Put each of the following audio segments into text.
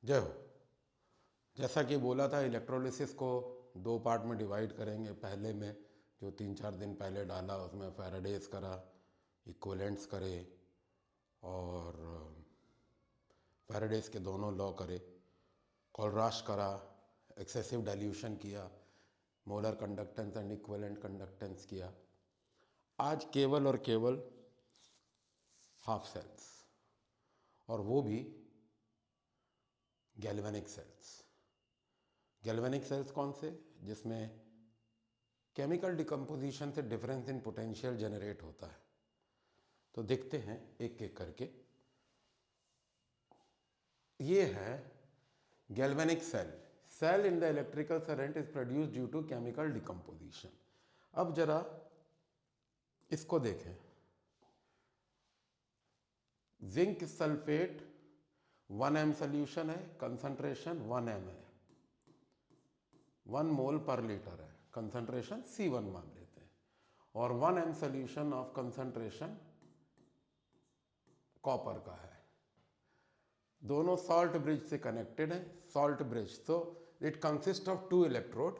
जय हो। जैसा कि बोला था, इलेक्ट्रोलिसिस को दो पार्ट में डिवाइड करेंगे। पहले में जो 3-4 दिन पहले डाला उसमें फैराडेज करा, इक्विवेलेंट्स करे और फैराडेज के दोनों लॉ करे, कोलराश करा, एक्सेसिव डाइल्यूशन किया, molar conductance and equivalent conductance किया। आज केवल और केवल हाफ सेल्स, और वो भी गैल्वेनिक सेल्स। गैल्वेनिक सेल्स कौन से? जिसमें केमिकल डिकम्पोजिशन से डिफरेंस इन पोटेंशियल जनरेट होता है। तो देखते हैं एक एक करके। ये है galvanic cell. Cell in the electrical current is produce due to chemical decomposition. अब जरा इसको देखें। जिंक सल्फेट 1 m सोल्यूशन है, कंसंट्रेशन 1 m है, 1 मोल पर लीटर है, कंसंट्रेशन C1 मान लेते हैं। और 1 m solution of concentration copper का है। दोनों सॉल्ट ब्रिज से कनेक्टेड है। Salt bridge, so it consist of 2 electrode,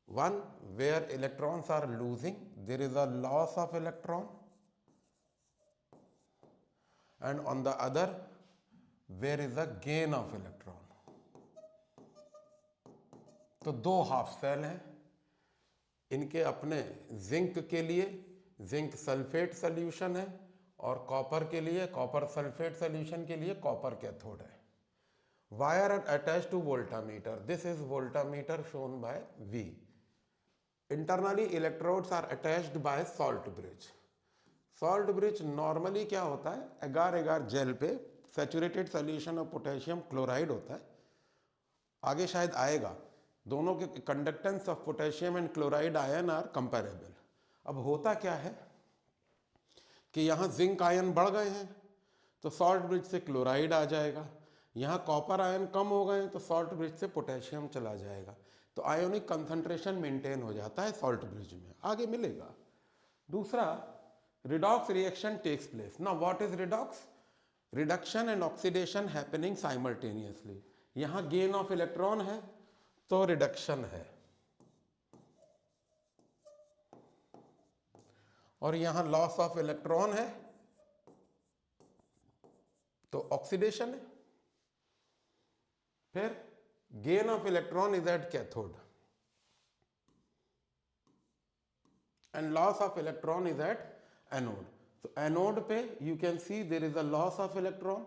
one where electrons are losing, there is a loss of electron, and on the other where is a gain of electron. तो दो half cell हैं। इनके अपने zinc के लिए zinc sulphate solution है और copper के लिए कॉपर सल्फेट सोल्यूशन के लिए कॉपर कैथोड है। Wire attach to voltameter, this is voltameter shown by V. Internally electrodes are attached by salt bridge. Salt bridge normally क्या होता है, एगार एगार जेल पे saturated solution of potassium chloride होता है। आगे शायद आएगा। दोनों के conductance of potassium and chloride ion are comparable. अब होता क्या है कि यहाँ जिंक आयन बढ़ गए हैं तो सॉल्ट ब्रिज से क्लोराइड आ जाएगा, यहाँ कॉपर आयन कम हो गए हैं तो सॉल्ट ब्रिज से पोटेशियम चला जाएगा। तो आयोनिक कंसंट्रेशन मेंटेन हो जाता है सॉल्ट ब्रिज में, आगे मिलेगा। दूसरा, redox reaction takes place. Now what is redox? Reduction and oxidation happening simultaneously. यहाँ गेन ऑफ इलेक्ट्रॉन है तो रिडक्शन है, और यहाँ लॉस ऑफ इलेक्ट्रॉन है तो ऑक्सीडेशन है। फिर gain of electron is at cathode and loss of electron is at anode. तो एनोड पे you can see there is a loss of electron,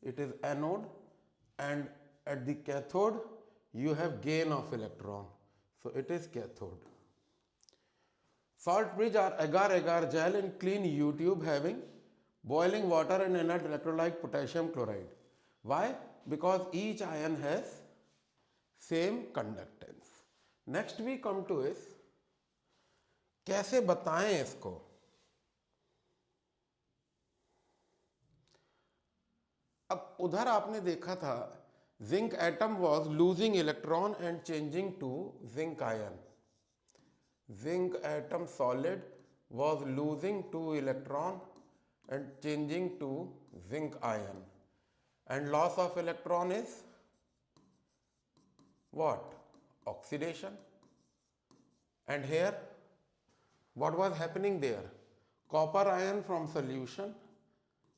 it is anode, and at the cathode you have gain of electron, so it is cathode. Salt bridge are agar-agar gel in clean U tube having boiling water and inert electrolyte potassium chloride. Why? Because each ion has same conductance. Next we come to is कैसे बताएं इसको। अब उधर आपने देखा था zinc atom was losing electron and changing to zinc ion. Zinc atom solid was losing 2 electron and changing to zinc ion, and loss of electron is what? Oxidation. And here what was happening there? Copper ion from solution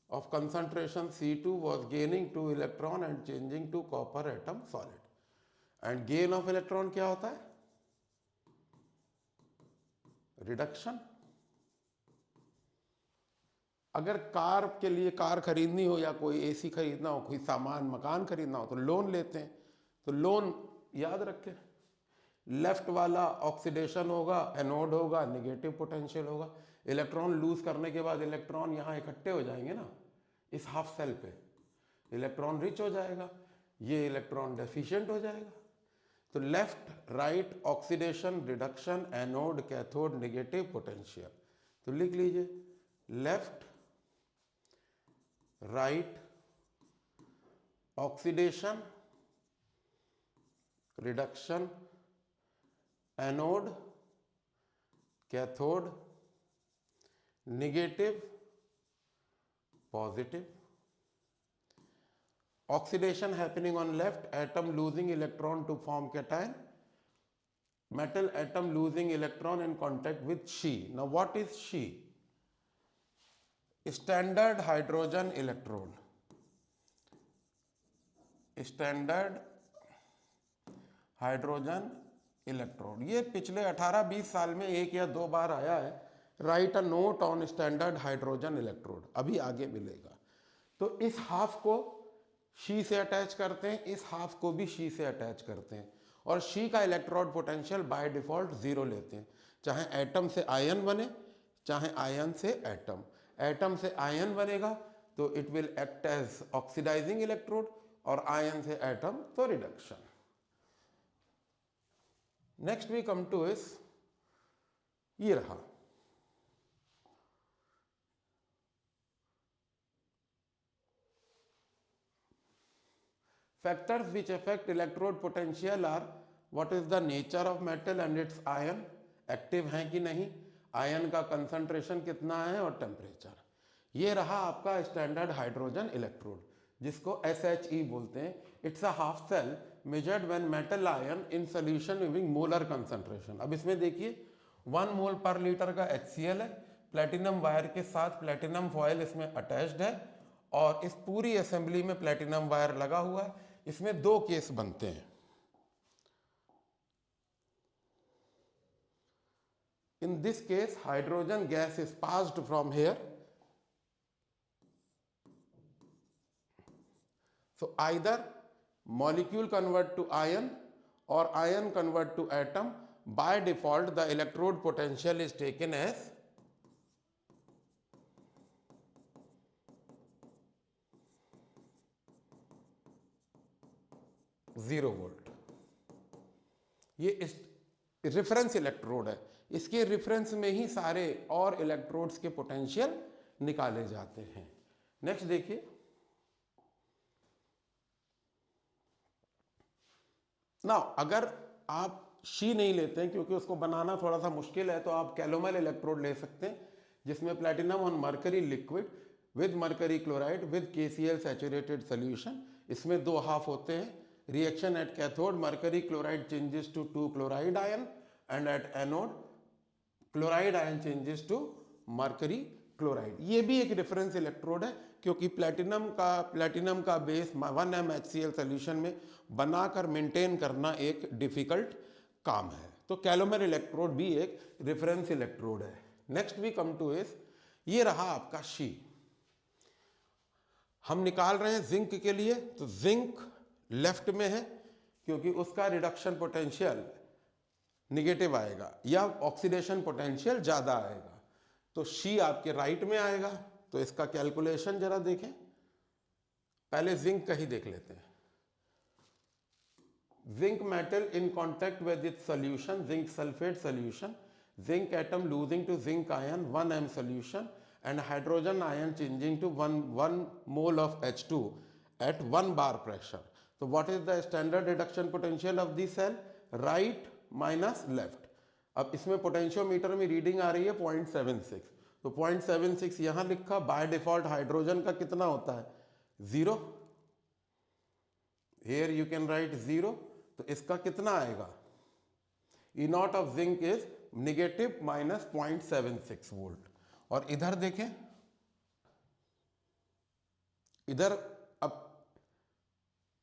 of concentration C2 was gaining 2 electron and changing to copper atom solid. And gain of electron क्या होता है? Reduction. अगर car के लिए car खरीदनी हो या कोई एसी खरीदना हो, कोई सामान मकान खरीदना हो तो लोन लेते हैं। तो लोन याद रखें, लेफ्ट वाला ऑक्सीडेशन होगा, एनोड होगा, नेगेटिव पोटेंशियल होगा। इलेक्ट्रॉन लूज करने के बाद इलेक्ट्रॉन यहाँ इकट्ठे हो जाएंगे ना इस हाफ सेल पे, इलेक्ट्रॉन रिच हो जाएगा, ये इलेक्ट्रॉन डेफिशिएंट हो जाएगा। तो left right oxidation reduction, anode cathode negative potential. तो लिख लीजिए left right oxidation reduction, anode cathode negative positive. oxidation happening on left, atom losing electron to form cation, metal atom losing electron in contact with She. Now what is She? Standard hydrogen electrode. Standard hydrogen electrode. ये पिछले 18-20 साल में एक या दो बार आया है। Right a note on standard hydrogen electrode, अभी आगे मिलेगा। तो इस हाफ को शी से अटैच करते हैं, इस हाफ को भी शी से अटैच करते हैं, और शी का इलेक्ट्रोड पोटेंशियल बाय डिफॉल्ट 0 लेते हैं। चाहे एटम से आयन बने, चाहे आयन से एटम। एटम से आयन बनेगा तो it will act as oxidising electrode, और आयन से एटम तो reduction. Next we come to is, ये रहा factors which affect electrode potential are what is the nature of metal and its ion, active है कि नहीं, आयन का concentration कितना है, और टेम्परेचर। ये रहा आपका स्टैंडर्ड हाइड्रोजन इलेक्ट्रोड, जिसको SHE बोलते हैं। It's a half cell measured when metal ion in solution giving molar concentration. अब इसमें देखिए 1 मोल पर लीटर का HCl है, प्लेटिनम वायर के साथ प्लेटिनम फॉयल इसमें अटैच्ड है, और इस पूरी असेंबली में प्लेटिनम वायर लगा हुआ है। इसमें 2 केस बनते हैं। In this case hydrogen gas is passed from here, so either molecule convert to ion or ion convert to atom. By default the electrode potential is taken as 0 volt. ये reference electrode है, इसके reference में ही सारे और electrodes के potential निकाले जाते हैं। नेक्स्ट देखिए, ना अगर आप शी नहीं लेते हैं क्योंकि उसको बनाना थोड़ा सा मुश्किल है, तो आप कैलोमल इलेक्ट्रोड ले सकते हैं, जिसमें platinum on mercury liquid with mercury chloride with KCl saturated solution. इसमें 2 हाफ होते हैं। Reaction at cathode mercury chloride changes to 2 chloride ion, and at anode chloride ion changes to mercury chloride. ये भी एक रेफरेंस इलेक्ट्रोड है, क्योंकि platinum का base 1m HCl solution में बनाकर मेंटेन करना एक डिफिकल्ट काम है। तो कैलोमर इलेक्ट्रोड भी एक रेफरेंस इलेक्ट्रोड है। Next we come to is, ये रहा आपका शी। हम निकाल रहे हैं जिंक के लिए, तो जिंक लेफ्ट में है क्योंकि उसका रिडक्शन पोटेंशियल निगेटिव आएगा या ऑक्सीडेशन पोटेंशियल ज्यादा आएगा। तो शी आपके राइट में आएगा। तो इसका कैलकुलेशन जरा देखें, पहले जिंक का ही देख लेते हैं। Zinc metal in contact with its solution, zinc sulphate solution, zinc atom losing to zinc ion 1m solution, and hydrogen ion changing to 1 mole of H2 at 1 bar pressure. So what is the standard reduction potential of the cell? Right minus left. अब इसमें potentiometer में reading आ रही है 0.76, तो 0.76 यहाँ लिखा। By default hydrogen का कितना होता है? 0। Here you can write 0, तो इसका कितना आएगा? E naught of zinc is negative minus 0.76 volt. और इधर देखें, इधर अब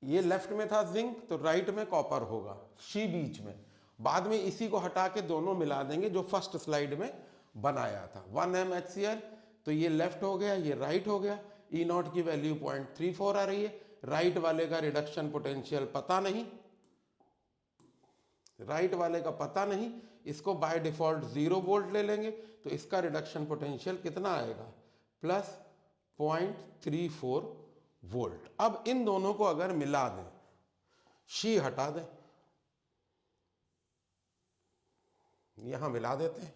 ये लेफ्ट में था जिंक, तो राइट में कॉपर होगा, शी बीच में। बाद में इसी को हटा के दोनों मिला देंगे जो फर्स्ट स्लाइड में बनाया था। 1m HCl, तो ये लेफ्ट हो गया, ये राइट हो गया। E नॉट की वैल्यू 0.34 आ रही है। राइट वाले का रिडक्शन पोटेंशियल पता नहीं, राइट वाले का पता नहीं, इसको बाय डिफॉल्ट 0 वोल्ट ले लेंगे, तो इसका रिडक्शन पोटेंशियल कितना आएगा? Plus 0.34 volt. अब इन दोनों को अगर मिला दें, शी हटा दें, यहां मिला देते हैं,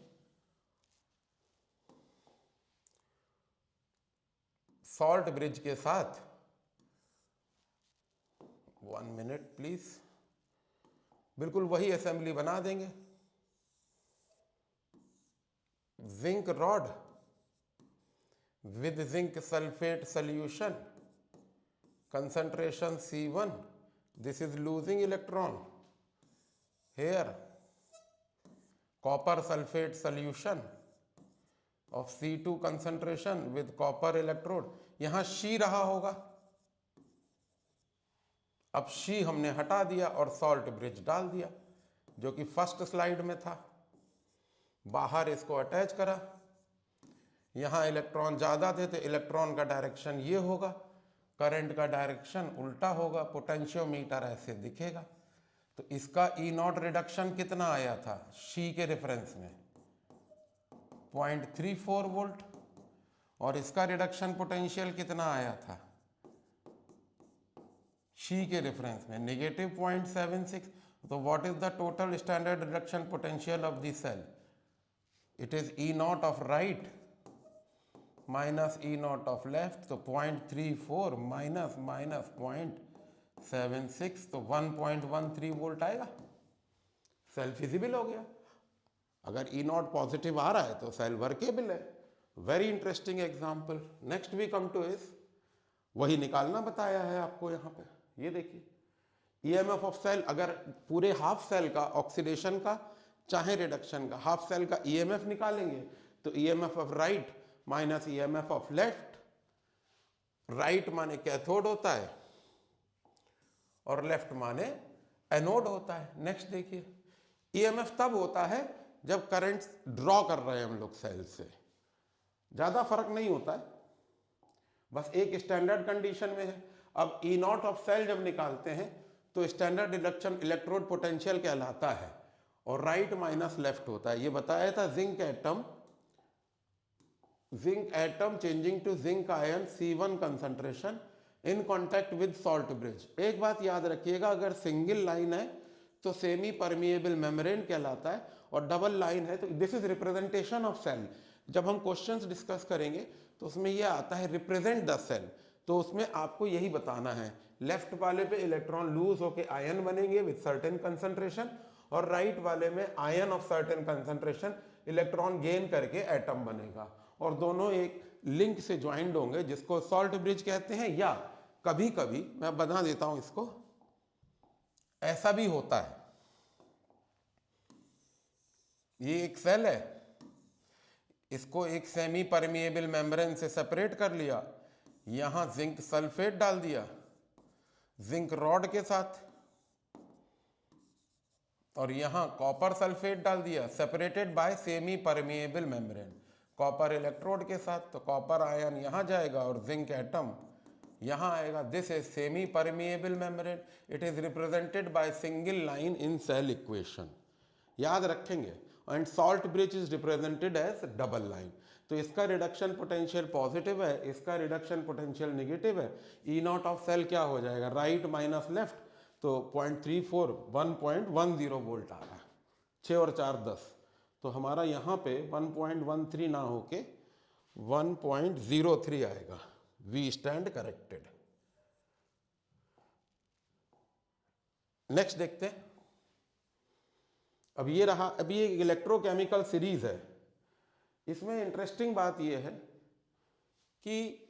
सॉल्ट ब्रिज के साथ। 1 मिनट प्लीज, बिल्कुल वही असेंबली बना देंगे। Zinc rod with zinc sulfate solution concentration C1, this is losing electron. Here copper sulfate solution of C2 concentration with copper electrode, यहां C रहा होगा, अब C हमने हटा दिया और सॉल्ट ब्रिज डाल दिया जो कि फर्स्ट स्लाइड में था। बाहर इसको अटैच करा, यहां इलेक्ट्रॉन ज्यादा थे तो इलेक्ट्रॉन का डायरेक्शन ये होगा, करंट का डायरेक्शन उल्टा होगा, पोटेंशियोमीटर ऐसे दिखेगा। तो इसका ई नॉट रिडक्शन कितना आया था सी के रेफरेंस में 0.34 वोल्ट, और इसका रिडक्शन पोटेंशियल कितना आया था सी के रेफरेंस में नेगेटिव 0.76। तो what is the total standard reduction potential of the cell? It is E not of right minus E not of left, तो 0.34 माइनस 0.76, तो 1.13 वोल्ट आएगा। सेल फिजिबल हो गया। अगर ई नॉट पॉजिटिव आ रहा है तो सेल वर्केबल है। Very interesting example. Next we come to is, वही निकालना बताया है आपको यहाँ पे, ये देखिए ईएमएफ ऑफ सेल। अगर पूरे हाफ सेल का ऑक्सीडेशन का चाहे रिडक्शन का हाफ सेल का ईएमएफ निकालेंगे तो EMF of right minus EMF of left, right माने कैथोड होता है और लेफ्ट माने एनोड होता है। नेक्स्ट देखिए, ईएमएफ तब होता है जब करंट ड्रॉ कर रहे हैं हम लोग सेल से, ज्यादा फर्क नहीं होता है, बस एक स्टैंडर्ड कंडीशन में है। अब ई नॉट ऑफ सेल जब निकालते हैं तो स्टैंडर्ड रिडक्शन इलेक्ट्रोड पोटेंशियल कहलाता है और राइट माइनस लेफ्ट होता है। ये बताया था zinc atom changing to zinc ion C1 concentration in contact with salt bridge. एक बात याद रखिएगा, अगर सिंगल लाइन है तो सेमी परमिएबल मेम्ब्रेन कहलाता है और डबल लाइन है तो this is representation of cell. जब हम क्वेश्चंस डिस्कस करेंगे तो उसमें यह आता है रिप्रेजेंट द सेल, तो उसमें आपको यही बताना है लेफ्ट वाले पे इलेक्ट्रॉन लूज होके आयन बनेंगे विद सर्टेन कंसंट्रेशन और राइट वाले में ion of certain concentration electron gain करके एटम बनेगा और दोनों एक लिंक से ज्वाइंट होंगे जिसको सॉल्ट ब्रिज कहते हैं। या कभी कभी मैं बता देता हूं इसको, ऐसा भी होता है, ये एक सेल है, इसको एक सेमी परमिएबल मेम्ब्रेन से सेपरेट कर लिया, यहां जिंक सल्फेट डाल दिया जिंक रॉड के साथ और यहां कॉपर सल्फेट डाल दिया separated by semi permeable membrane, copper electrode के साथ, तो कॉपर आयन यहां जाएगा और जिंक एटम यहां आएगा। This is semi permeable membrane, it is represented by single line in cell equation, याद रखेंगे। And salt bridge is represented as double line. तो इसका रिडक्शन पोटेंशियल पॉजिटिव है, इसका रिडक्शन पोटेंशियल नेगेटिव है। ई नॉट ऑफ सेल क्या हो जाएगा, राइट माइनस लेफ्ट, तो 0.34 1.10 वोल्ट आ रहा है, 6 और 4 10, तो हमारा यहाँ पे 1.13 ना होके 1.03 आएगा। We stand corrected. नेक्स्ट देखते हैं। अब ये रहा, अब ये इलेक्ट्रोकेमिकल सीरीज है, इसमें इंटरेस्टिंग बात यह है कि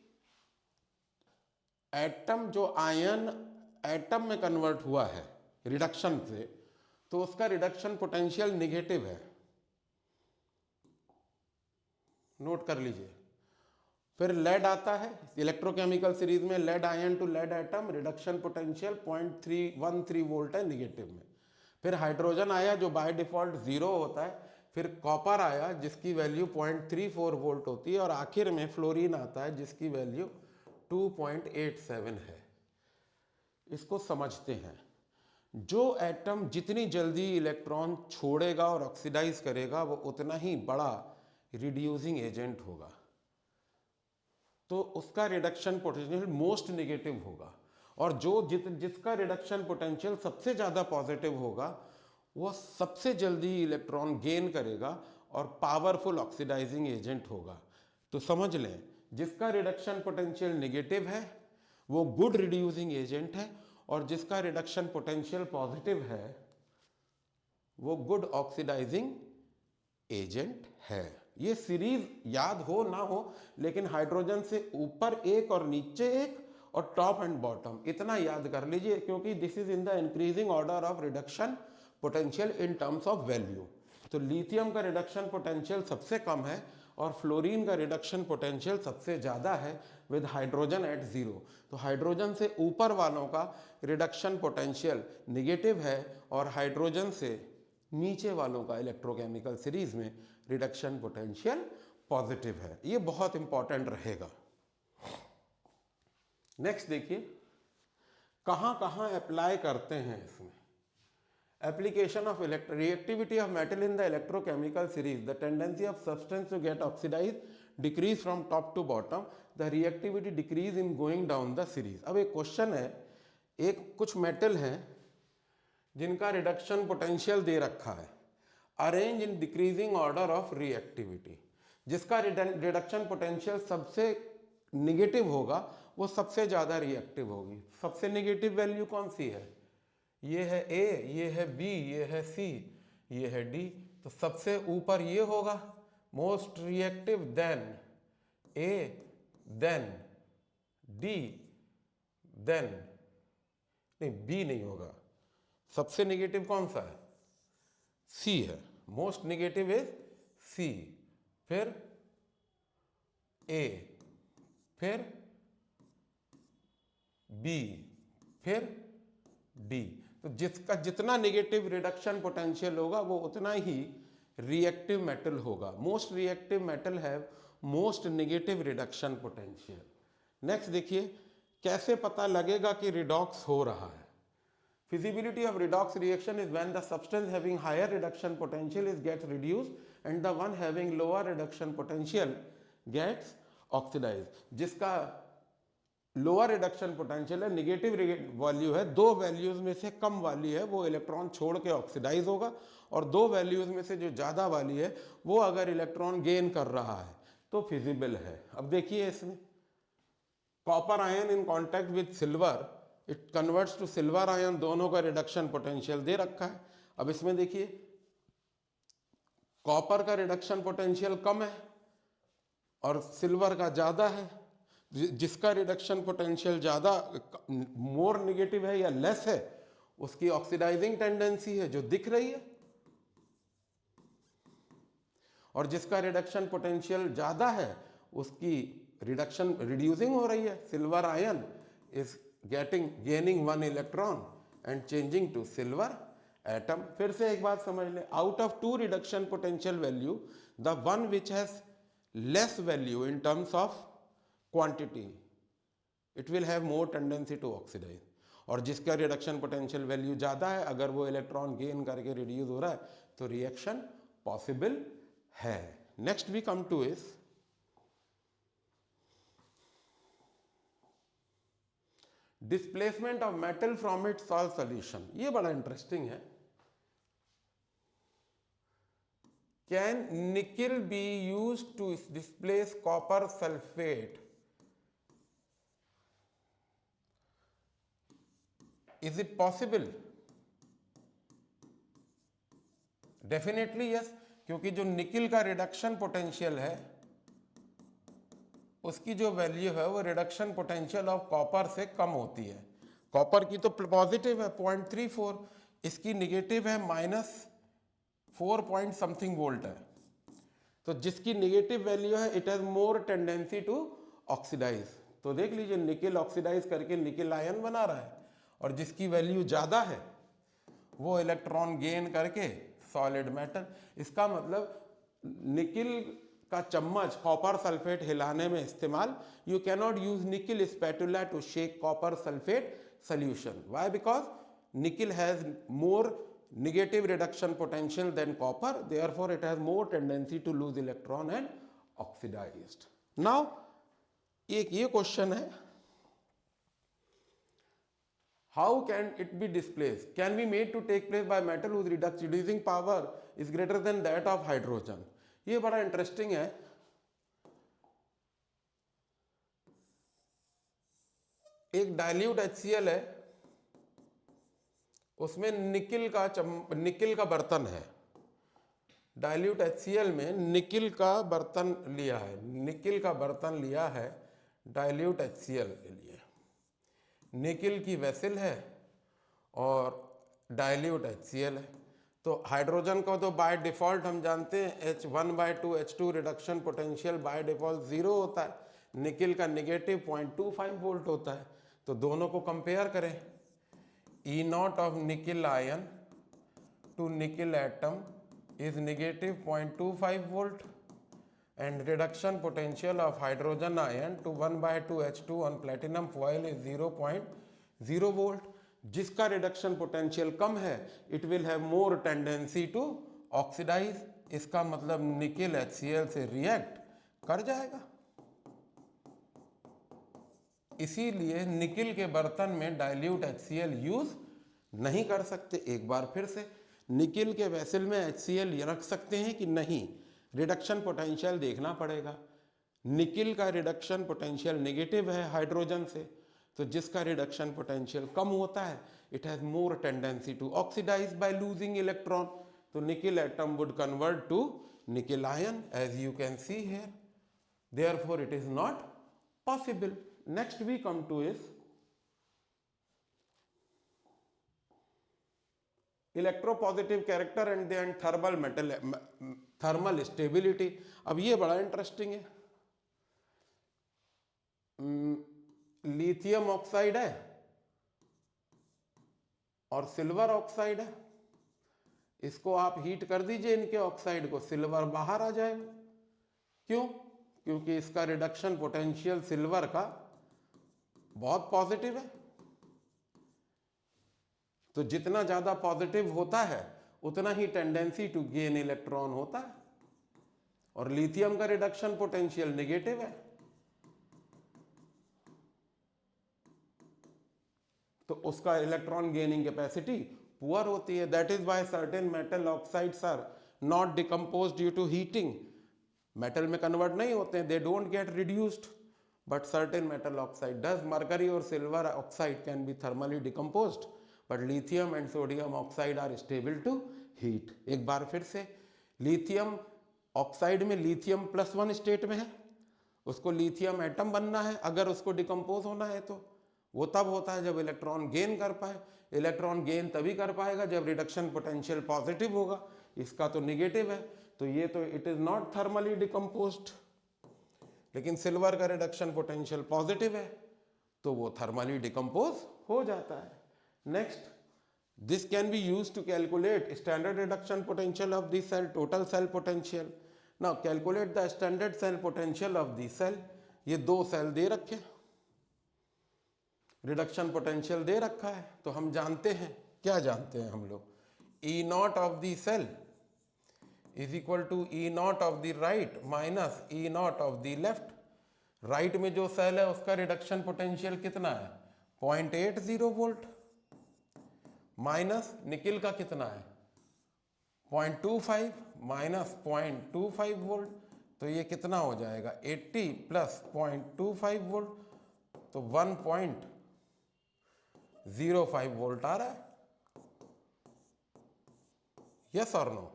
एटम जो आयन एटम में कन्वर्ट हुआ है रिडक्शन से, तो उसका रिडक्शन पोटेंशियल नेगेटिव है, नोट कर लीजिए। फिर लेड आता है इलेक्ट्रोकेमिकल सीरीज में, lead ion to lead atom, reduction potential 0.313 volt है नेगेटिव में। फिर हाइड्रोजन आया जो बाय डिफॉल्ट 0 होता है, फिर कॉपर आया जिसकी वैल्यू 0.34 वोल्ट होती है और आखिर में फ्लोरीन आता है जिसकी वैल्यू 2.87 है। इसको समझते हैं, जो एटम जितनी जल्दी इलेक्ट्रॉन छोड़ेगा और ऑक्सीडाइज करेगा वो उतना ही बड़ा रिड्यूसिंग एजेंट होगा, तो उसका रिडक्शन पोटेंशियल मोस्ट नेगेटिव होगा। और जो जिसका रिडक्शन पोटेंशियल सबसे ज़्यादा पॉजिटिव होगा वो सबसे जल्दी इलेक्ट्रॉन गेन करेगा और पावरफुल ऑक्सीडाइजिंग एजेंट होगा। तो समझ लें, जिसका रिडक्शन पोटेंशियल नेगेटिव है वो गुड रिड्यूसिंग एजेंट है और जिसका रिडक्शन पोटेंशियल पॉजिटिव है वो गुड ऑक्सीडाइजिंग एजेंट है। ये सीरीज याद हो ना हो, लेकिन हाइड्रोजन से ऊपर एक और नीचे एक और टॉप एंड बॉटम, इतना याद कर लीजिए क्योंकि this is in the increasing order of reduction potential in terms of value. तो लिथियम का रिडक्शन पोटेंशियल सबसे कम है और फ्लोरीन का रिडक्शन पोटेंशियल सबसे ज़्यादा है विद हाइड्रोजन एट जीरो। तो हाइड्रोजन से ऊपर वालों का रिडक्शन पोटेंशियल निगेटिव है और हाइड्रोजन से नीचे वालों का इलेक्ट्रोकेमिकल सीरीज में रिडक्शन पोटेंशियल पॉजिटिव है। ये बहुत इंपॉर्टेंट रहेगा। नेक्स्ट देखिए कहाँ कहाँ अप्लाई करते हैं इसमें। Application of reactivity of metal in the electrochemical series, the tendency of substance to get oxidized decrease from top to bottom, the reactivity decrease in going down the series। अब एक question है, एक कुछ metal हैं जिनका reduction potential दे रखा है, arrange in decreasing order of reactivity. जिसका रिडक्शन पोटेंशियल सबसे निगेटिव होगा वो सबसे ज़्यादा रिएक्टिव होगी। सबसे निगेटिव वैल्यू कौन सी है? ये है ए, ये है बी, ये है सी, ये है डी। तो सबसे ऊपर ये होगा मोस्ट रिएक्टिव, देन ए, देन डी, देन नहीं बी नहीं होगा। सबसे नेगेटिव कौन सा है? सी है। मोस्ट नेगेटिव इज सी, फिर ए, फिर बी, फिर डी। तो जिसका जितना नेगेटिव रिडक्शन पोटेंशियल होगा वो उतना ही रिएक्टिव मेटल होगा। Most reactive metal have most negative reduction potential. Next देखिए कैसे पता लगेगा कि रिडॉक्स हो रहा है। Feasibility of redox reaction is when the substance having higher reduction potential is gets reduced and the one having lower reduction potential gets oxidized। जिसका lower reduction potential है, निगेटिव वैल्यू है, दो वैल्यूज में से कम वाली है वो इलेक्ट्रॉन छोड़ के ऑक्सीडाइज होगा, और दो वैल्यूज में से जो ज़्यादा वाली है वो अगर इलेक्ट्रॉन गेन कर रहा है तो फिजिबल है। अब देखिए इसमें copper ion in contact with silver, it converts to silver ion, दोनों का रिडक्शन पोटेंशियल दे रखा है। अब इसमें देखिए कॉपर का रिडक्शन पोटेंशियल कम है और सिल्वर का ज़्यादा है। जिसका रिडक्शन पोटेंशियल ज़्यादा मोर नेगेटिव है या लेस है उसकी ऑक्सीडाइजिंग टेंडेंसी है जो दिख रही है, और जिसका रिडक्शन पोटेंशियल ज़्यादा है उसकी रिडक्शन रिड्यूसिंग हो रही है। Silver ion is gaining one electron and changing to silver atom. फिर से एक बात समझ लें, out of two reduction potential value the one which has less value in terms of quantity it will have more tendency to oxidise, और जिसका reduction potential value ज़्यादा है अगर वो इलेक्ट्रॉन गेन करके रिड्यूस हो रहा है तो रिएक्शन पॉसिबल है। Next we come to is displacement of metal from its salt solution. ये बड़ा इंटरेस्टिंग है। Can nickel be used to displace copper sulphate? Is it possible? Definitely yes, क्योंकि जो निकिल का रिडक्शन पोटेंशियल है उसकी जो वैल्यू है वो रिडक्शन पोटेंशियल ऑफ कॉपर से कम होती है। कॉपर की तो पॉजिटिव है 0.34, इसकी निगेटिव है -4 पॉइंट समथिंग वोल्ट है। तो जिसकी निगेटिव वैल्यू है it has more tendency to oxidise. तो देख लीजिए निकिल ऑक्सीडाइज करके निकिल आयन बना रहा है, और जिसकी वैल्यू ज़्यादा है वो इलेक्ट्रॉन गेन करके सॉलिड मेटल। इसका मतलब निकिल का चम्मच कॉपर सल्फेट हिलाने में इस्तेमाल, you cannot use nickel spatula to shake copper sulphate solution. Why? Because nickel has more negative reduction potential than copper, therefore it has more tendency to lose electron and oxidized. Now एक ये question है, how can it be displaced? Can be made to take place by metal whose reducing power is greater than that of hydrogen? ये बड़ा interesting है। एक dilute HCl है, उसमें nickel का बर्तन है। डाइल्यूट HCl में निकिल का बर्तन लिया है, निकिल का बर्तन लिया है डाइल्यूट HCl के लिए। निकिल की वेसल है और डाइल्यूट HCl है। तो हाइड्रोजन को तो बाय डिफॉल्ट हम जानते हैं H1/2 reduction potential by default 0 होता है, निकिल का नेगेटिव 0.25 वोल्ट होता है। तो दोनों को कंपेयर करें, E0 of nickel ion to nickel atom is negative 0.25 volt and reduction potential of hydrogen ion to 1/2H2 on platinum foil is 0.0 volt। जिसका रिडक्शन पोटेंशियल कम है it will have more tendency to oxidise, इसका मतलब nickel HCl से react कर जाएगा। इसीलिए nickel के बर्तन में डाइल्यूट HCl यूज नहीं कर सकते। एक बार फिर से, निकिल के वेसल में HCl रख सकते हैं कि नहीं, रिडक्शन पोटेंशियल देखना पड़ेगा। निकिल का रिडक्शन पोटेंशियल नेगेटिव है हाइड्रोजन से, तो जिसका रिडक्शन पोटेंशियल कम होता है it has more tendency to oxidise by losing electron. तो nickel atom would convert to nickel ion as you can see here, therefore it is not possible. Next we come to is electropositive character and then thermal stability. अब ये बड़ा interesting है। Lithium oxide है और silver oxide है, इसको आप heat कर दीजिए इनके ऑक्साइड को, सिल्वर बाहर आ जाएगा। क्यों? क्योंकि इसका रिडक्शन पोटेंशियल सिल्वर का बहुत पॉजिटिव है। तो जितना ज्यादा पॉजिटिव होता है उतना ही टेंडेंसी टू गेन इलेक्ट्रॉन होता है, और लिथियम का रिडक्शन पोटेंशियल नेगेटिव है, तो उसका इलेक्ट्रॉन गेनिंग कैपेसिटी पुअर होती है। That is why certain metal oxides are not decompose due to heating. Metal में कन्वर्ट नहीं होते हैं, they don't get reduced, but certain metal oxide does. Mercury और silver oxide can be thermally decomposed, but lithium and sodium oxide are stable to heat. एक बार फिर से, lithium oxide में लिथियम +1 स्टेट में है, उसको लिथियम एटम बनना है, अगर उसको डिकम्पोज होना है तो वो तब होता है जब इलेक्ट्रॉन गेन कर पाए। इलेक्ट्रॉन गेन तभी कर पाएगा जब रिडक्शन पोटेंशियल पॉजिटिव होगा, इसका तो निगेटिव है, तो ये तो it is not thermally decomposed. लेकिन सिल्वर का रिडक्शन पोटेंशियल पॉजिटिव है तो वो थर्मली डिकम्पोज हो जाता है। Next, this can be used to calculate standard reduction potential of the cell, total cell potential. Now calculate the standard cell potential of the cell. ये दो cell दे रखे, reduction potential दे रखा है, तो हम जानते हैं, क्या जानते हैं हम लोग, E0 of the cell is equal to E0 of the right minus E0 of the left. Right में जो सेल है उसका रिडक्शन पोटेंशियल कितना है, 0.80 वोल्ट, माइनस निकिल का कितना है 0.25 माइनस 0.25 वोल्ट, तो ये कितना हो जाएगा 80 प्लस 0.25 वोल्ट, तो 1.05 वोल्ट आ रहा है। यस और नो?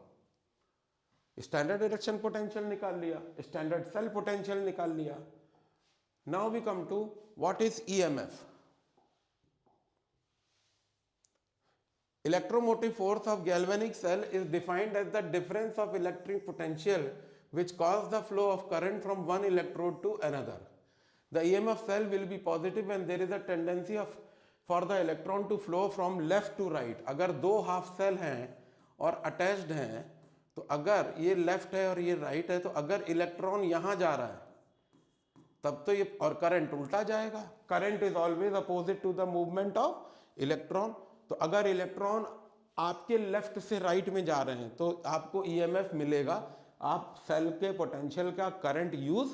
स्टैंडर्ड रिडक्शन पोटेंशियल निकाल लिया, स्टैंडर्ड सेल पोटेंशियल निकाल लिया। Now we come to what is EMF। Electromotive force of galvanic cell is defined as the difference of electric potential which cause the flow of current from one electrode to another. The EMF cell will be positive and there is a tendency for the electron to flow from left to right. अगर दो half cell हैं और attached हैं, तो अगर ये left है और ये राइट है, तो अगर इलेक्ट्रॉन यहाँ जा रहा है तब तो ये, और करंट उल्टा जाएगा। Current is always opposite to the movement of electron. तो अगर इलेक्ट्रॉन आपके लेफ्ट से राइट में जा रहे हैं तो आपको EMF मिलेगा। आप सेल के पोटेंशियल का करंट यूज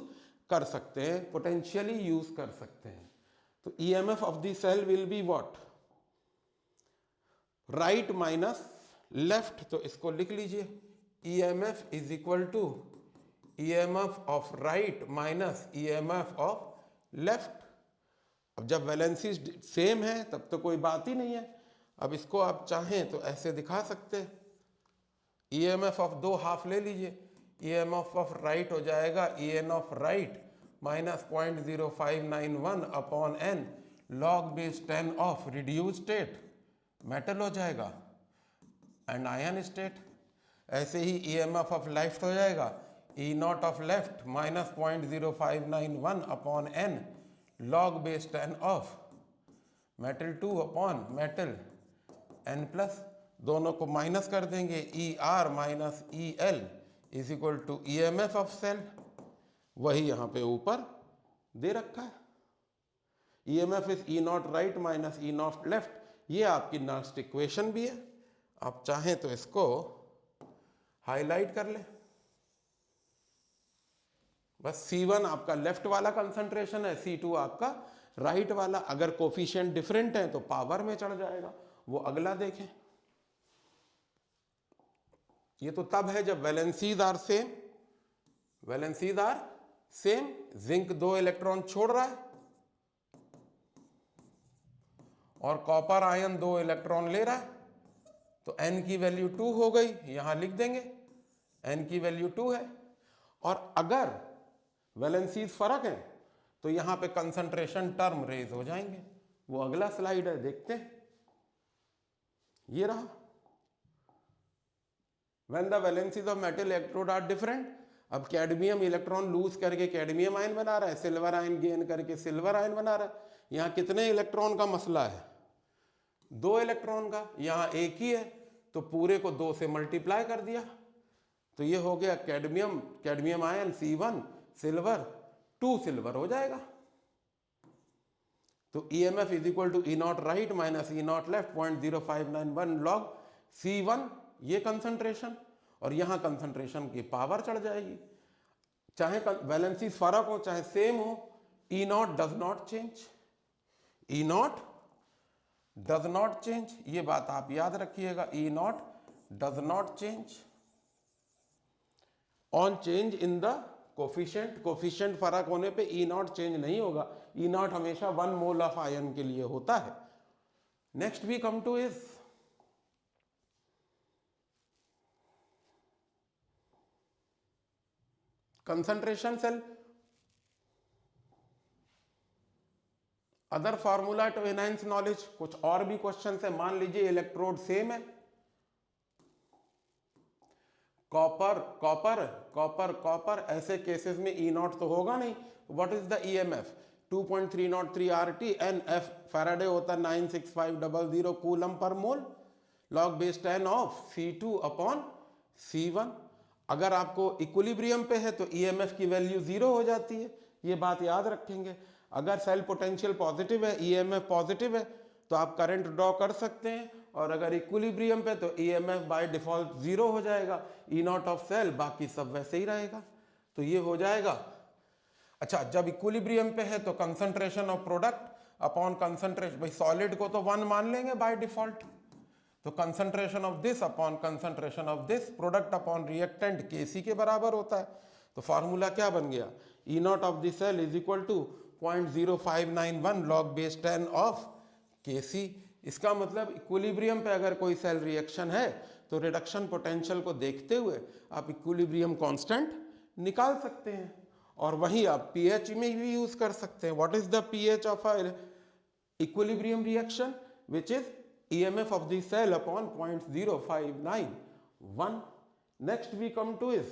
कर सकते हैं, पोटेंशियली यूज कर सकते हैं। तो EMF of the cell will be what, right minus left. तो इसको लिख लीजिए, EMF is equal to EMF of right minus EMF of left. अब जब वैलेंसी सेम है तब तो कोई बात ही नहीं है। अब इसको आप चाहें तो ऐसे दिखा सकते हैं, EMF ऑफ दो हाफ ले लीजिए, EMF ऑफ राइट हो जाएगा EN of right minus 0.0591 upon N। log base 10 of reduce state metal हो जाएगा एंड आयन स्टेट। ऐसे ही EMF ऑफ लेफ्ट हो जाएगा E naught of left minus 0.0591 upon n log base 10 of metal 2 upon metal n plus, दोनों को minus कर देंगे, ER minus EL is equal to EMF of cell, वही यहाँ पे ऊपर दे रखा है। EMF is E naught right minus E naught left, ये आपकी नेक्स्ट इक्वेशन भी है। आप चाहें तो इसको हाईलाइट कर ले। बस C1 आपका लेफ्ट वाला कंसंट्रेशन है, C2 आपका राइट वाला। अगर कोफिशिएंट डिफरेंट है तो पावर में चढ़ जाएगा, वो अगला देखें। ये तो तब है जब valencies are same, valencies are same, zinc 2 electron छोड़ रहा है और कॉपर आयन 2 इलेक्ट्रॉन ले रहा है, तो n की वैल्यू 2 हो गई, यहां लिख देंगे n की वैल्यू 2 है। और अगर वैलेंसीज फर्क है तो यहां पे कंसंट्रेशन टर्म रेज हो जाएंगे, वो अगला स्लाइड है, देखते हैं। ये रहा, when the valencies of metal electrode are different. अब कैडमियम इलेक्ट्रॉन लूज करके कैडमियम आयन बना रहा है, सिल्वर आयन गेन करके सिल्वर आयन बना रहा है। यहां कितने इलेक्ट्रॉन का मसला है? 2 इलेक्ट्रॉन का। यहां एक ही है तो पूरे को 2 से मल्टीप्लाई कर दिया, तो ये हो गया cadmium, cadmium ion C1 silver 2 silver हो जाएगा। तो EMF is equal to E naught right minus E naught left 0.0591 log C1, ये कंसंट्रेशन, और यहां कंसंट्रेशन की पावर चढ़ जाएगी। चाहे वैलेंसी फर्क हो चाहे सेम हो, E not does not change, E not does not change, ये बात आप याद रखिएगा। E not does not change on change in the coefficient, coefficient फर्क होने पे E नॉट चेंज नहीं होगा। E नॉट हमेशा 1 मोल ऑफ आयन के लिए होता है। Next we come to is concentration cell. Other formula to enhance knowledge, कुछ और भी क्वेश्चन है। मान लीजिए इलेक्ट्रोड सेम है, कॉपर कॉपर कॉपर कॉपर, ऐसे केसेस में E नॉट तो होगा नहीं। What is the EMF? 2.303 RT, NF Faraday होता है 96500 कूलम पर mole, log base 10 of C2 upon C1। अगर आपको इक्विलिब्रियम पे है तो EMF की वैल्यू 0 हो जाती है, ये बात याद रखेंगे। अगर सेल पोटेंशियल पॉजिटिव है, EMF पॉजिटिव है, तो आप करंट ड्रॉ कर सकते हैं, और अगर इक्विलिब्रियम पे तो EMF बाय डिफॉल्ट 0 हो जाएगा, E नॉट ऑफ सेल, बाकी सब वैसे ही रहेगा। तो ये हो जाएगा। अच्छा, जब इक्विलिब्रियम पे है तो concentration of product upon concentration, भाई सॉलिड को तो 1 मान लेंगे बाय डिफॉल्ट, तो concentration of this upon concentration of this, product upon reactant Kc के बराबर होता है। तो फार्मूला क्या बन गया? E naught of this cell is equal to 0.0591 log base 10 of Kc। इसका मतलब इक्विलिब्रियम पे अगर कोई सेल रिएक्शन है तो रिडक्शन पोटेंशियल को देखते हुए आप इक्विलिब्रियम कांस्टेंट निकाल सकते हैं, और वही आप pH में भी यूज कर सकते हैं। What is the pH of a equilibrium reaction? Which is EMF of the cell upon 0.0591। Next we come to is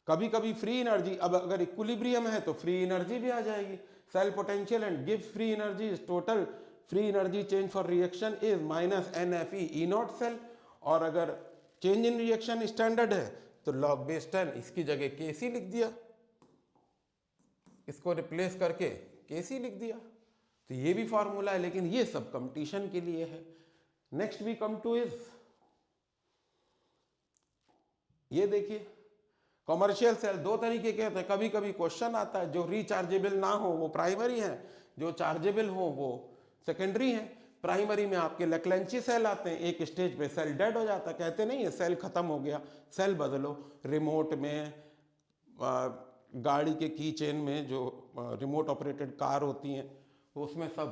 कभी कभी फ्री एनर्जी। अब अगर इक्विलिब्रियम है तो फ्री एनर्जी भी आ जाएगी। Cell potential and give free energy is total free energy change for reaction is minus NFE E naught cell, और अगर चेंज इन रिएक्शन स्टैंडर्ड है तो लॉग बेस 10, इसकी जगह Kc लिख दिया, इसको रिप्लेस करके Kc लिख दिया। तो ये भी फॉर्मूला है, लेकिन ये सब कंपटीशन के लिए है। Next we come to is, ये देखिए कॉमर्शियल सेल 2 तरीके के होते हैं। कभी कभी क्वेश्चन आता है जो रिचार्जेबल ना हो वो प्राइमरी है, जो चार्जेबल हो वो सेकेंडरी है। प्राइमरी में आपके लेक्लेंची सेल आते हैं, एक स्टेज पे सेल डेड हो जाता है, कहते नहीं है सेल खत्म हो गया, सेल बदलो। रिमोट में, गाड़ी के की चेन में जो रिमोट ऑपरेटेड कार होती हैं उसमें सब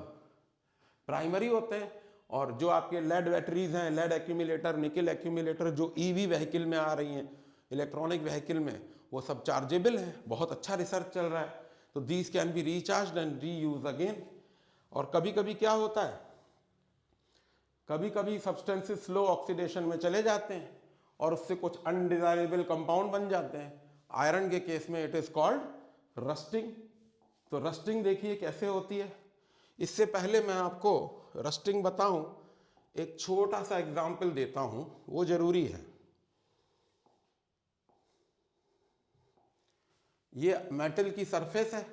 प्राइमरी होते हैं। और जो आपके लेड बैटरीज हैं, लेड एक्यूमुलेटर, निकल एक्यूमुलेटर, जो EV व्हीकल में आ रही हैं, इलेक्ट्रॉनिक व्हीकल में, वो सब चार्जेबल हैं। बहुत अच्छा रिसर्च चल रहा है। तो these can be recharge and re use again. और कभी कभी क्या होता है, कभी कभी सब्सटेंसेस स्लो ऑक्सीडेशन में चले जाते हैं और उससे कुछ अनडिजायरेबल कंपाउंड बन जाते हैं। आयरन के केस में इट इज कॉल्ड रस्टिंग। तो रस्टिंग देखिए कैसे होती है। इससे पहले मैं आपको रस्टिंग बताऊं, एक छोटा सा एग्जाम्पल देता हूं, वो जरूरी है। ये मेटल की सरफेस है,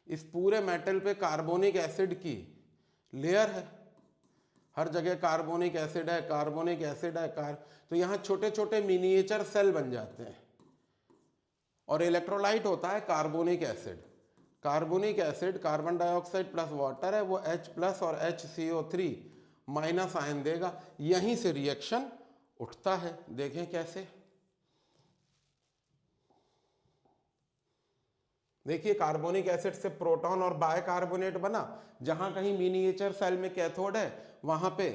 इस पूरे मेटल पे कार्बोनिक एसिड की लेयर है, हर जगह कार्बोनिक एसिड है, कार्बोनिक एसिड है, तो यहां छोटे छोटे मिनिएचर सेल बन जाते हैं और इलेक्ट्रोलाइट होता है carbonic acid. Carbonic acid carbon dioxide plus water है, वो H प्लस और HCO3 माइनस आयन देगा, यहीं से रिएक्शन उठता है। देखें कैसे, देखिए कार्बोनिक एसिड से प्रोटॉन और बायकार्बोनेट बना, जहां कहीं मिनिएचर सेल में कैथोड है वहां पे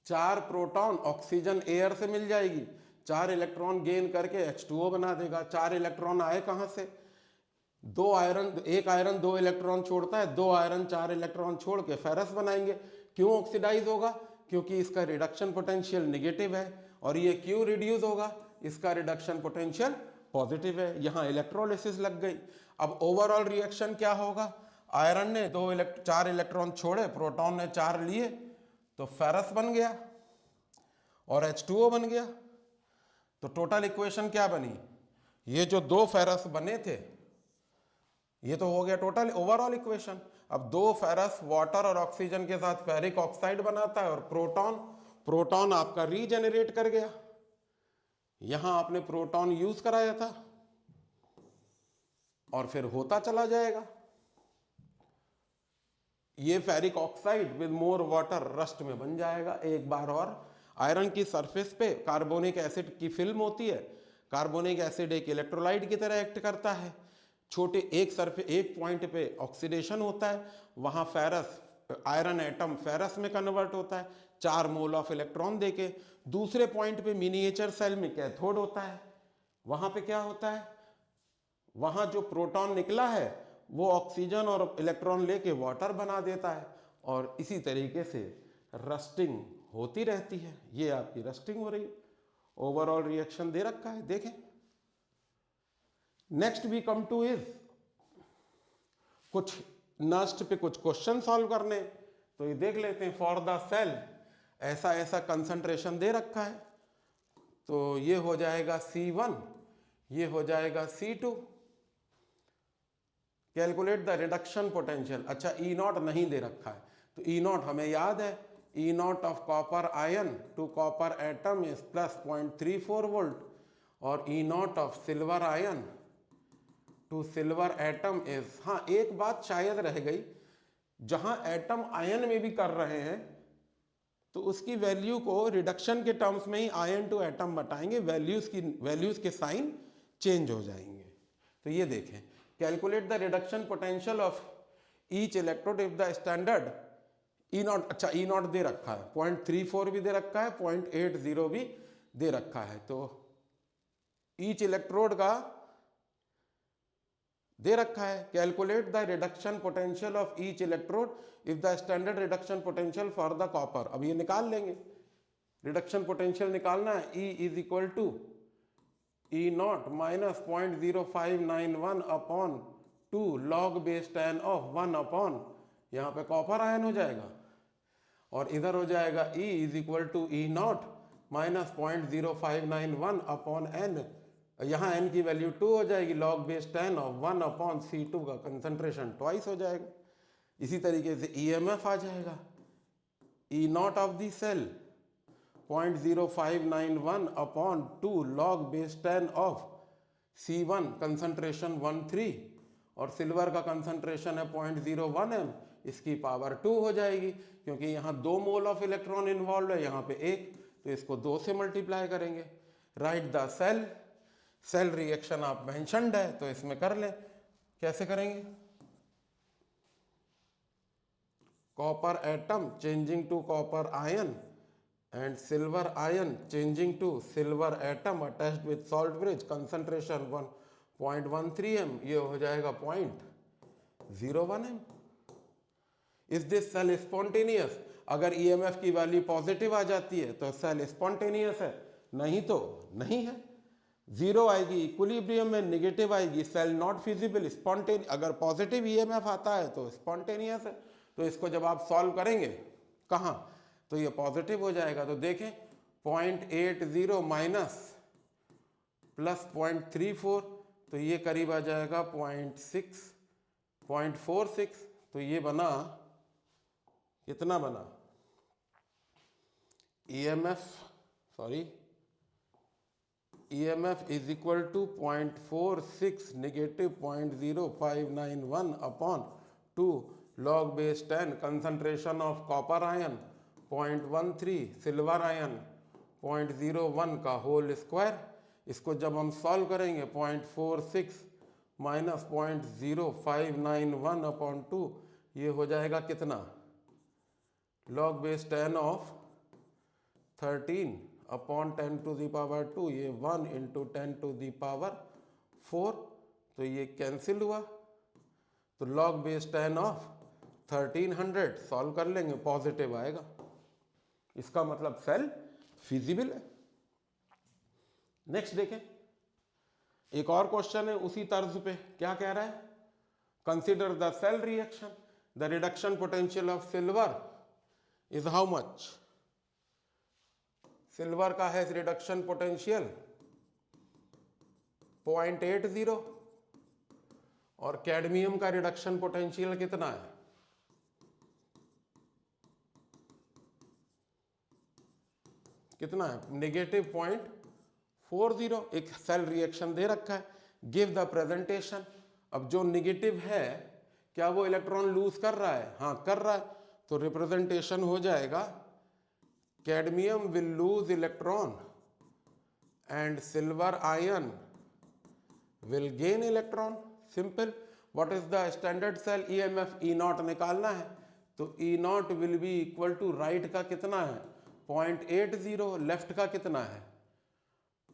4 प्रोटॉन ऑक्सीजन एयर से मिल जाएगी, 4 इलेक्ट्रॉन गेन करके H2O बना देगा। 4 इलेक्ट्रॉन आए कहां से, 2 आयरन, एक आयरन 2 इलेक्ट्रॉन छोड़ता है, 2 आयरन 4 इलेक्ट्रॉन छोड़ के फेरस बनाएंगे। क्यों ऑक्सीडाइज होगा, क्योंकि इसका रिडक्शन पोटेंशियल नेगेटिव है। और ये क्यों रिड्यूस होगा, इसका रिडक्शन पोटेंशियल पॉजिटिव है, यहां इलेक्ट्रोलिसिस लग गई। अब ओवरऑल रिएक्शन क्या होगा, आयरन ने 4 इलेक्ट्रॉन छोड़े, प्रोटॉन ने 4 लिए, तो फेरस बन गया और H2O बन गया। तो टोटल इक्वेशन क्या बनी, ये जो 2 फेरस बने थे, ये तो हो गया टोटल ओवरऑल इक्वेशन। अब 2 फेरस वाटर और ऑक्सीजन के साथ फेरिक ऑक्साइड बनाता है और प्रोटॉन आपका रीजेनरेट कर गया। यहां आपने प्रोटॉन यूज कराया था और फिर होता चला जाएगा। ये ferric oxide with more water rust में बन जाएगा एक बार और। आयरन की सरफेस पे कार्बोनिक एसिड की फिल्म होती है, कार्बोनिक एसिड एक इलेक्ट्रोलाइट की तरह एक्ट करता है। छोटे एक पॉइंट पे ऑक्सीडेशन होता है, वहां फेरस, आयरन एटम फेरस में कन्वर्ट होता है 4 मोल ऑफ इलेक्ट्रॉन देके। दूसरे पॉइंट पे मिनिएचर सेल में कैथोड होता है, वहां पे क्या होता है, वहां जो प्रोटॉन निकला है वो ऑक्सीजन और इलेक्ट्रॉन लेके वाटर बना देता है और इसी तरीके से रस्टिंग होती रहती है। ये आपकी रस्टिंग हो रही है। ओवरऑल रिएक्शन दे रखा है, देखें। Next we come to is कुछ नस्ट पे कुछ क्वेश्चन सॉल्व करने, तो ये देख लेते हैं। फॉर द सेल ऐसा ऐसा कंसंट्रेशन दे रखा है, तो ये हो जाएगा C1, ये हो जाएगा C2। Calculate the reduction potential. अच्छा E0 नहीं दे रखा है, तो E0 हमें याद है, E0 of copper ion to copper atom is plus 0.34 volt और E0 of silver ion to silver atom is, हाँ एक बात शायद रह गई, जहां एटम आयन में भी कर रहे हैं तो उसकी वैल्यू को रिडक्शन के टर्म्स में ही आयन टू एटम बताएंगे, वैल्यूज के साइन चेंज हो जाएंगे। तो ये देखें, calculate the reduction potential of each electrode if the standard E0, अच्छा E0 दे रखा है, 0.34 भी दे रखा है, 0.80 भी दे रखा है, तो ईच इलेक्ट्रोड का दे रखा है। Calculate the reduction potential of each electrode if the standard reduction potential for the copper. अब ये निकाल लेंगे, रिडक्शन पोटेंशियल निकालना है। E is equal to E0 minus 0.0591 upon 2 log base 10 of 1 upon, यहां पे कॉपर आयन हो जाएगा और इधर हो जाएगा E is equal to E0 minus 0.0591 upon n, यहां n की वैल्यू 2 हो जाएगी, log base 10 of 1 upon C2 का कंसंट्रेशन ट्वाइस हो जाएगा। इसी तरीके से EMF आ जाएगा, E0 of the cell 0.0591 upon 2 log base 10 of C1 concentration 13 और सिल्वर का कंसंट्रेशन है 0.01 m, इसकी पावर 2 हो जाएगी, क्योंकि यहाँ 2 मोल ऑफ इलेक्ट्रॉन इन्वॉल्व है, यहाँ पे 1, तो इसको 2 से मल्टीप्लाई करेंगे। राइट द सेल रिएक्शन आप मेंशन्ड है तो इसमें कर लें। कैसे करेंगे, copper atom changing to copper ion and silver ion changing to silver atom attached with salt bridge, concentration 0.13 ये हो जाएगा 0.01 इज दिस सेल स्पॉन्टेनियस? अगर ईएमएफ की वैल्यू पॉजिटिव आ जाती है तो सेल स्पॉन्टेनियस है, नहीं तो नहीं है। जीरो आएगी इक्विलिब्रियम में, नेगेटिव आएगी सेल नॉट फिजिबल। स्पॉन्टेनियस अगर पॉजिटिव ईएमएफ आता है तो स्पॉन्टेनियस है। तो इसको जब आप सॉल्व करेंगे कहाँ, तो ये पॉजिटिव हो जाएगा। तो देखें 0.80 माइनस प्लस 0.34, तो ये करीब आ जाएगा 0.46। तो ये बना कितना बना, EMF is equal to 0.46 negative 0.0591 upon 2 log base 10 concentration of copper ion 0.13, silver ion 0.01 का होल स्क्वायर। इसको जब हम सॉल्व करेंगे 0.46 माइनस 0.0591 अपॉन 2, ये हो जाएगा कितना, log base 10 of 13 upon 10 to the power 2, ये 1 इंटू 10 टू द पावर 4, तो ये कैंसिल हुआ। तो log base 10 ऑफ 1300 सॉल्व कर लेंगे, पॉजिटिव आएगा। इसका मतलब सेल फिजिबल है। नेक्स्ट देखें, एक और क्वेश्चन है उसी तर्ज पे। क्या कह रहा है, consider the cell reaction, the reduction potential of silver is how much. Silver का है रिडक्शन पोटेंशियल 0.80 और कैडमियम का रिडक्शन पोटेंशियल कितना है, कितना है, नेगेटिव 0.40। एक सेल रिएक्शन दे रखा है, गिव द प्रेजेंटेशन। अब जो नेगेटिव है क्या वो इलेक्ट्रॉन लूज कर रहा है, हाँ कर रहा है, तो रिप्रेजेंटेशन हो जाएगा cadmium will lose electron and silver ion will gain electron. Simple. What is the standard cell EMF, E nought निकालना है, तो E nought will be equal to right का कितना है 0.80, लेफ्ट का कितना है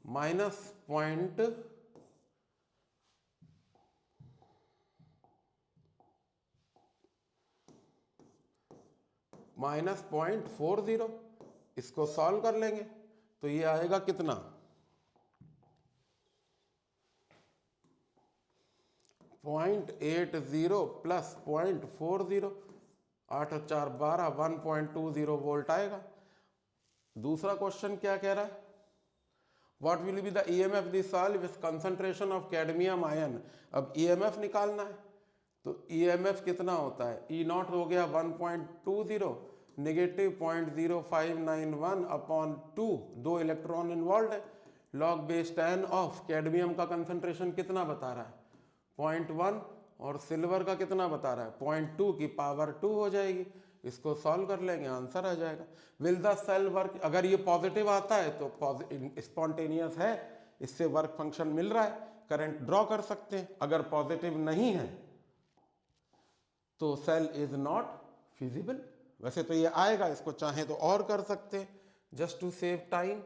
माइनस 0.40। इसको सॉल्व कर लेंगे तो ये आएगा कितना 0.80 प्लस 0.40, 8 और 4 12, 1.20 वोल्ट आएगा। दूसरा क्वेश्चन क्या कह रहा है, what will be the EMF the cell with concentration of cadmium ion. अब ईएमएफ निकालना है, तो ईएमएफ कितना होता है, ई नॉट हो गया 1.20 नेगेटिव 0.0591 अपॉन 2, 2 इलेक्ट्रॉन इन्वॉल्व है। लॉग बेस 10 ऑफ कैडमियम का कंसंट्रेशन कितना बता रहा है 0.1 और सिल्वर का कितना बता रहा है 0.2 की पावर 2 हो जाएगी। इसको सॉल्व कर लेंगे, आंसर आ जाएगा। विल द सेल वर्क, अगर ये पॉजिटिव आता है तो स्पॉन्टेनियस है, इससे वर्क फंक्शन मिल रहा है, करंट ड्रॉ कर सकते हैं। अगर पॉजिटिव नहीं है तो सेल इज नॉट फिजिबल। वैसे तो ये आएगा, इसको चाहे तो और कर सकते हैं। Just to save time,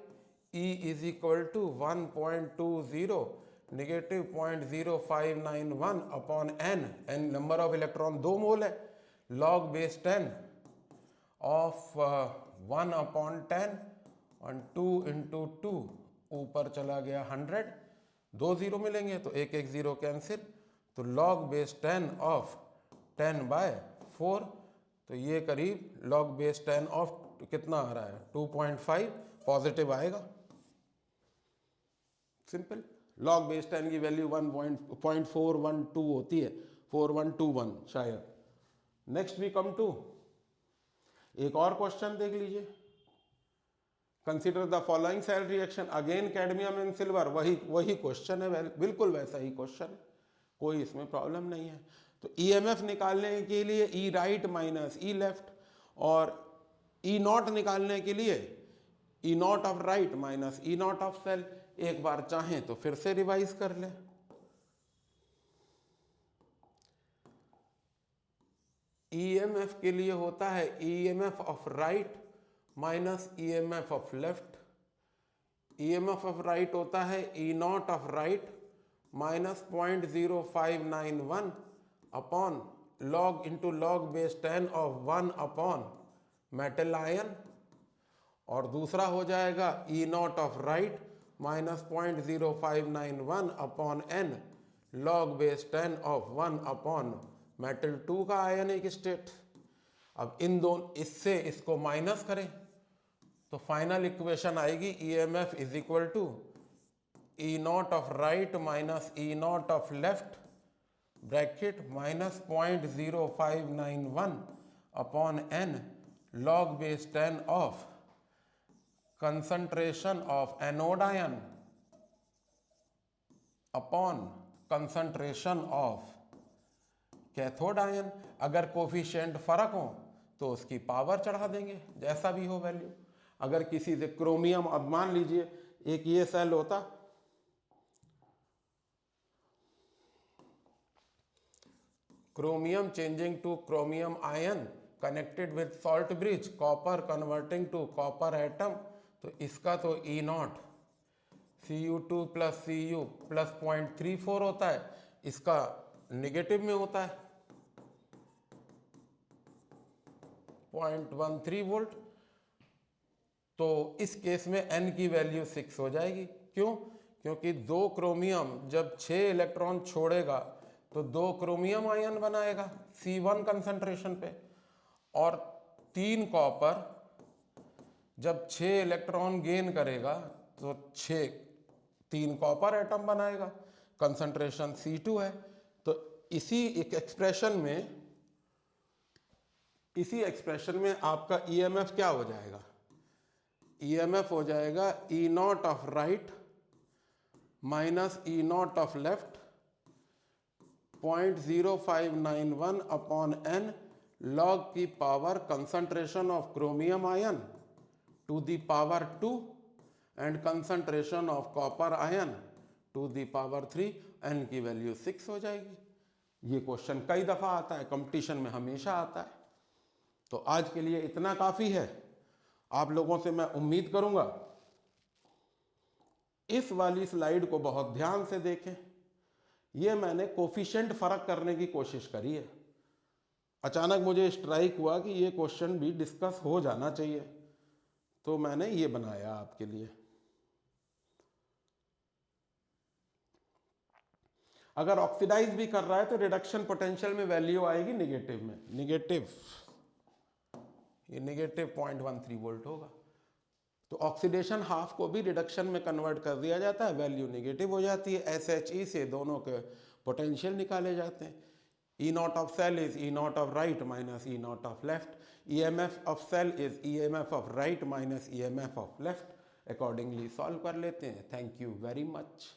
E is equal to 1.20 negative 0.0591 upon n, n number of electron 2 mole है, लॉग बेस 10 ऑफ 1 अपॉन 10 और 2 इंटू 2, ऊपर चला गया 100, 2 जीरो मिलेंगे तो एक एक जीरो कैंसिल, तो लॉग बेस 10 ऑफ 10/4, तो ये करीब log बेस 10 ऑफ कितना आ रहा है 2.5, पॉजिटिव आएगा। सिंपल। log बेस 10 की वैल्यू 1.412 होती है, 4121 शायद। नेक्स्ट वी कम टू एक और क्वेश्चन देख लीजिए, consider the following cell reaction, again cadmium and silver, वही क्वेश्चन है, बिल्कुल वैसा ही क्वेश्चन, कोई इसमें प्रॉब्लम नहीं है। तो ईएमएफ निकालने के लिए E right minus E left, और ई नॉट निकालने के लिए E not of right minus E not of cell. एक बार चाहें तो फिर से रिवाइज कर लें। ईएमएफ के लिए होता है EMF of right minus EMF of left. EMF of right होता है E not of right minus 0.0591 upon log into log base 10 of 1 upon metal ion, और दूसरा हो जाएगा E not of right minus 0.0591 upon N log base 10 of 1 upon metal 2 का आयनिक state. अब इन दोनों, इससे इसको माइनस करें तो फाइनल इक्वेशन आएगी EMF is equal to E not of right minus E not of left bracket minus 0.0591 upon N log base 10 of concentration of anode ion upon concentration of cathode ion. अगर coefficient फर्क हो तो उसकी power चढ़ा देंगे, जैसा भी हो वैल्यू। अगर किसी से क्रोमियम, अब मान लीजिए एक ये सेल होता, chromium changing to chromium ion connected with salt bridge, copper converting to copper atom, तो इसका तो E nought Cu2 plus Cu plus 0.34 होता है, इसका निगेटिव में होता है 0.13 वोल्ट। तो इस केस में n की वैल्यू 6 हो जाएगी। क्यों? क्योंकि 2 क्रोमियम जब 6 इलेक्ट्रॉन छोड़ेगा तो 2 क्रोमियम आयन बनाएगा C1 कंसंट्रेशन पे, और 3 कॉपर जब 6 इलेक्ट्रॉन गेन करेगा तो 3 कॉपर एटम बनाएगा, कंसंट्रेशन C2 है। तो इसी एक्सप्रेशन में आपका ईएमएफ क्या हो जाएगा? ईएमएफ हो जाएगा E not of right minus E not of left 0.0591 upon N log की power concentration of chromium ion to the power 2 and concentration of copper ion to the power 3, N की value 6 हो जाएगी। ये question कई दफा आता है, competition में हमेशा आता है। तो आज के लिए इतना काफी है। आप लोगों से मैं उम्मीद करूंगा इस वाली स्लाइड को बहुत ध्यान से देखें। ये मैंने कोफिशिएंट फर्क करने की कोशिश करी है। अचानक मुझे स्ट्राइक हुआ कि ये क्वेश्चन भी डिस्कस हो जाना चाहिए, तो मैंने ये बनाया आपके लिए। अगर ऑक्सीडाइज भी कर रहा है तो रिडक्शन पोटेंशियल में वैल्यू आएगी निगेटिव में, ये निगेटिव 0.13 वोल्ट होगा। तो ऑक्सीडेशन हाफ को भी रिडक्शन में कन्वर्ट कर दिया जाता है, वैल्यू निगेटिव हो जाती है। SHE से दोनों के पोटेंशियल निकाले जाते हैं। E naught of cell is E naught of right minus E naught of left, EMF of cell is EMF of right minus EMF of left. Accordingly solve कर लेते हैं। Thank you very much.